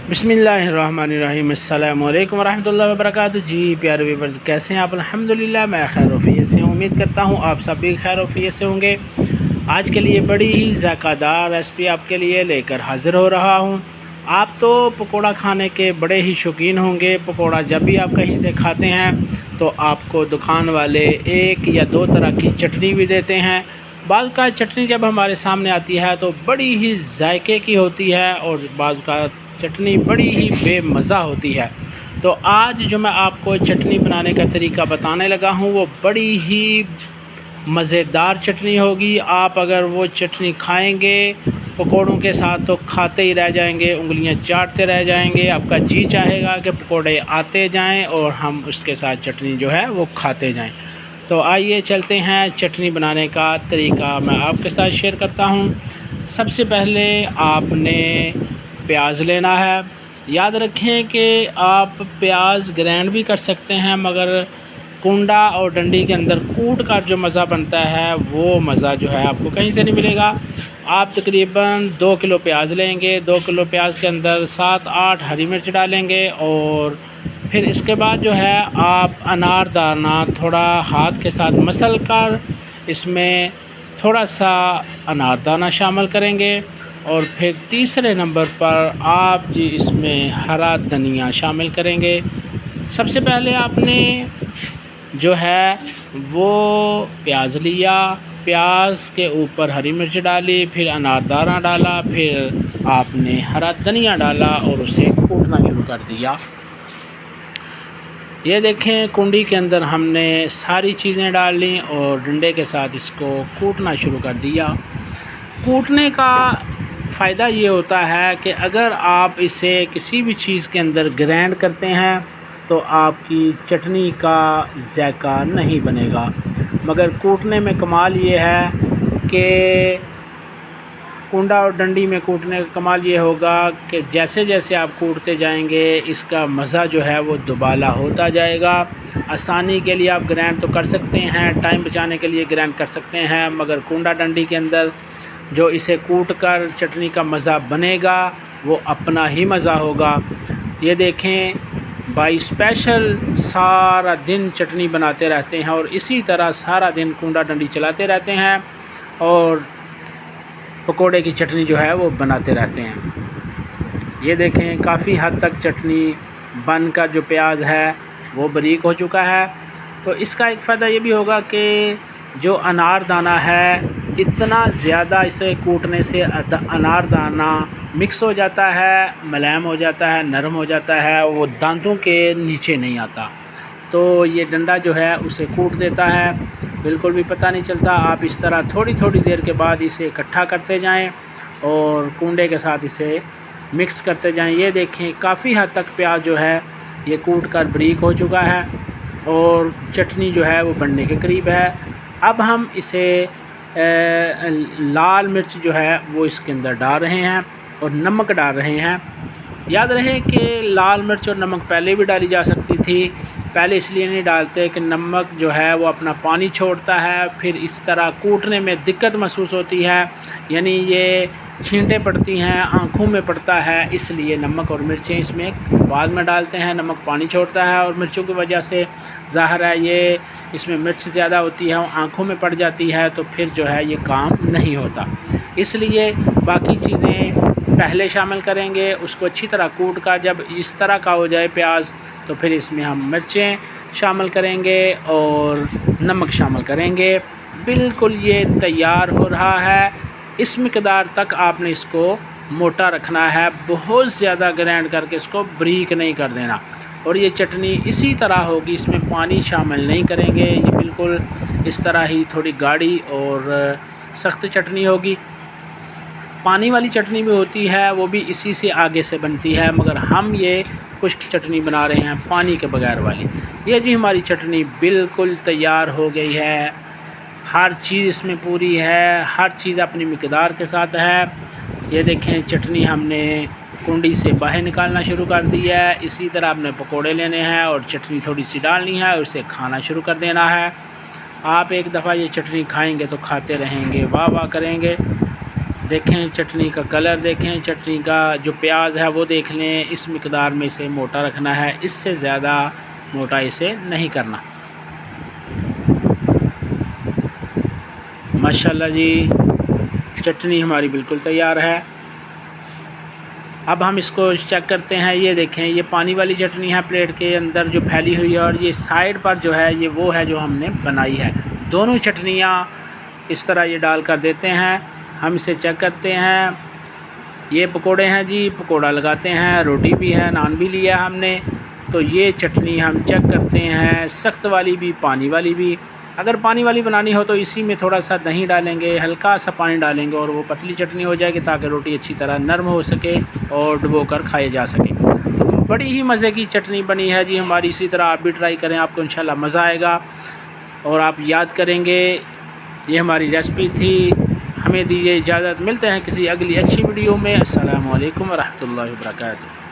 बिस्मिल्लाहिर्रहमानिर्रहीम। अस्सलाम वालेकुम रहमतुल्लाहि व बरकातुहू। जी प्यारे व्यूअर्स, कैसे हैं आप? अल्हम्दुलिल्लाह मैं खैर वफ़ियत से हूँ। उम्मीद करता हूँ आप सब भी खैर वफ़ियत से होंगे। आज के लिए बड़ी ही ज़ायक़ादार रेसिपी आपके लिए लेकर हाज़िर हो रहा हूँ। आप तो पकोड़ा खाने के बड़े ही शौकीन होंगे। पकोड़ा जब भी आप कहीं से खाते हैं तो आपको दुकान वाले एक या दो तरह की चटनी भी देते हैं। बाज़ का चटनी जब हमारे सामने आती है तो बड़ी ही जायके की होती है और बाज़ का चटनी बड़ी ही बेमज़ा होती है। तो आज जो मैं आपको चटनी बनाने का तरीका बताने लगा हूँ वो बड़ी ही मज़ेदार चटनी होगी। आप अगर वो चटनी खाएंगे पकोड़ों के साथ तो खाते ही रह जाएंगे, उंगलियां चाटते रह जाएंगे। आपका जी चाहेगा कि पकोड़े आते जाएं और हम उसके साथ चटनी जो है वो खाते जाएं। तो आइए चलते हैं, चटनी बनाने का तरीका मैं आपके साथ शेयर करता हूं। सबसे पहले आपने प्याज लेना है। याद रखें कि आप प्याज ग्राइंड भी कर सकते हैं, मगर कुंडा और डंडी के अंदर कूट कर जो मज़ा बनता है वो मज़ा जो है आपको कहीं से नहीं मिलेगा। आप तकरीबन 2 किलो प्याज लेंगे। 2 किलो प्याज के अंदर 7-8 हरी मिर्च डालेंगे और फिर इसके बाद जो है आप अनारदाना थोड़ा हाथ के साथ मसल कर इसमें थोड़ा सा अनारदाना शामिल करेंगे। और फिर तीसरे नंबर पर आप जी इसमें हरा धनिया शामिल करेंगे। सबसे पहले आपने जो है वो प्याज लिया, प्याज के ऊपर हरी मिर्च डाली, फिर अनारदाना डाला, फिर आपने हरा धनिया डाला और उसे कूटना शुरू कर दिया। ये देखें कुंडी के अंदर हमने सारी चीज़ें डाल ली और डंडे के साथ इसको कूटना शुरू कर दिया। कूटने का फ़ायदा ये होता है कि अगर आप इसे किसी भी चीज़ के अंदर ग्राइंड करते हैं तो आपकी चटनी का जायका नहीं बनेगा, मगर कूटने में कमाल ये है कि कुंडा और डंडी में कूटने का कमाल ये होगा कि जैसे जैसे आप कूटते जाएंगे इसका मज़ा जो है वो दुबाला होता जाएगा। आसानी के लिए आप ग्राइंड तो कर सकते हैं, टाइम बचाने के लिए ग्राइंड कर सकते हैं, मगर कुंडा डंडी के अंदर जो इसे कूट कर चटनी का मज़ा बनेगा वो अपना ही मज़ा होगा। ये देखें भाई, स्पेशल सारा दिन चटनी बनाते रहते हैं और इसी तरह सारा दिन कुंडा डंडी चलाते रहते हैं और पकोड़े की चटनी जो है वो बनाते रहते हैं। ये देखें काफ़ी हद तक चटनी बनकर जो प्याज है वो बारीक हो चुका है। तो इसका एक फ़ायदा ये भी होगा कि जो अनारदाना है इतना ज़्यादा इसे कूटने से अनारदाना मिक्स हो जाता है, मुलायम हो जाता है, नरम हो जाता है, वो दांतों के नीचे नहीं आता। तो ये डंडा जो है उसे कूट देता है, बिल्कुल भी पता नहीं चलता। आप इस तरह थोड़ी थोड़ी देर के बाद इसे इकट्ठा करते जाएं और कुंडे के साथ इसे मिक्स करते जाएं। ये देखें काफ़ी हद तक प्याज जो है ये कूट कर बारीक हो चुका है और चटनी जो है वो बनने के करीब है। अब हम इसे लाल मिर्च जो है वो इसके अंदर डाल रहे हैं और नमक डाल रहे हैं। याद रहे कि लाल मिर्च और नमक पहले भी डाली जा सकती थी, पहले इसलिए नहीं डालते कि नमक जो है वो अपना पानी छोड़ता है, फिर इस तरह कूटने में दिक्कत महसूस होती है, यानी ये छींटे पड़ती हैं, आँखों में पड़ता है, इसलिए नमक और मिर्चें इसमें बाद में डालते हैं। नमक पानी छोड़ता है और मिर्चों की वजह से ज़ाहिर है ये इसमें मिर्च ज़्यादा होती है, आँखों में पड़ जाती है, तो फिर जो है ये काम नहीं होता। इसलिए बाकी चीज़ें पहले शामिल करेंगे, उसको अच्छी तरह कूट कर जब इस तरह का हो जाए प्याज तो फिर इसमें हम मिर्चें शामिल करेंगे और नमक शामिल करेंगे। बिल्कुल ये तैयार हो रहा है। इस मिक़दार तक आपने इसको मोटा रखना है, बहुत ज़्यादा ग्राइंड करके इसको बारीक नहीं कर देना। और ये चटनी इसी तरह होगी, इसमें पानी शामिल नहीं करेंगे, ये बिल्कुल इस तरह ही थोड़ी गाढ़ी और सख्त चटनी होगी। पानी वाली चटनी भी होती है, वो भी इसी से आगे से बनती है, मगर हम ये खुश्क चटनी बना रहे हैं पानी के बगैर वाली। ये जी हमारी चटनी बिल्कुल तैयार हो गई है, हर चीज़ इसमें पूरी है, हर चीज़ अपनी मिक़दार के साथ है। ये देखें चटनी हमने कुंडी से बाहर निकालना शुरू कर दिया है। इसी तरह आपने पकोड़े लेने हैं और चटनी थोड़ी सी डालनी है और उसे खाना शुरू कर देना है। आप एक दफ़ा ये चटनी खाएंगे तो खाते रहेंगे, वाह वाह करेंगे। देखें चटनी का कलर, देखें चटनी का जो प्याज है वो देख लें। इस मिकदार में इसे मोटा रखना है, इससे ज़्यादा मोटा इसे नहीं करना। माशाल्लाह जी, चटनी हमारी बिल्कुल तैयार है। अब हम इसको चेक करते हैं। ये देखें, ये पानी वाली चटनी है प्लेट के अंदर जो फैली हुई है, और ये साइड पर जो है ये वो है जो हमने बनाई है। दोनों चटनियाँ इस तरह ये डाल कर देते हैं। हम इसे चेक करते हैं। ये पकोड़े हैं जी, पकोड़ा लगाते हैं, रोटी भी है, नान भी लिया हमने। तो ये चटनी हम चेक करते हैं, सख्त वाली भी, पानी वाली भी। अगर पानी वाली बनानी हो तो इसी में थोड़ा सा दही डालेंगे, हल्का सा पानी डालेंगे और वो पतली चटनी हो जाएगी, ताकि रोटी अच्छी तरह नरम हो सके और डुबो कर खाए जा सके। तो बड़ी ही मज़े की चटनी बनी है जी हमारी। इसी तरह आप भी ट्राई करें, आपको इंशाल्लाह मज़ा आएगा और आप याद करेंगे। ये हमारी रेसिपी थी। हमें दीजिए इजाज़त, मिलते हैं किसी अगली अच्छी वीडियो में। अस्सलामु अलैकुम व रहमतुल्लाहि व बरकातुहू।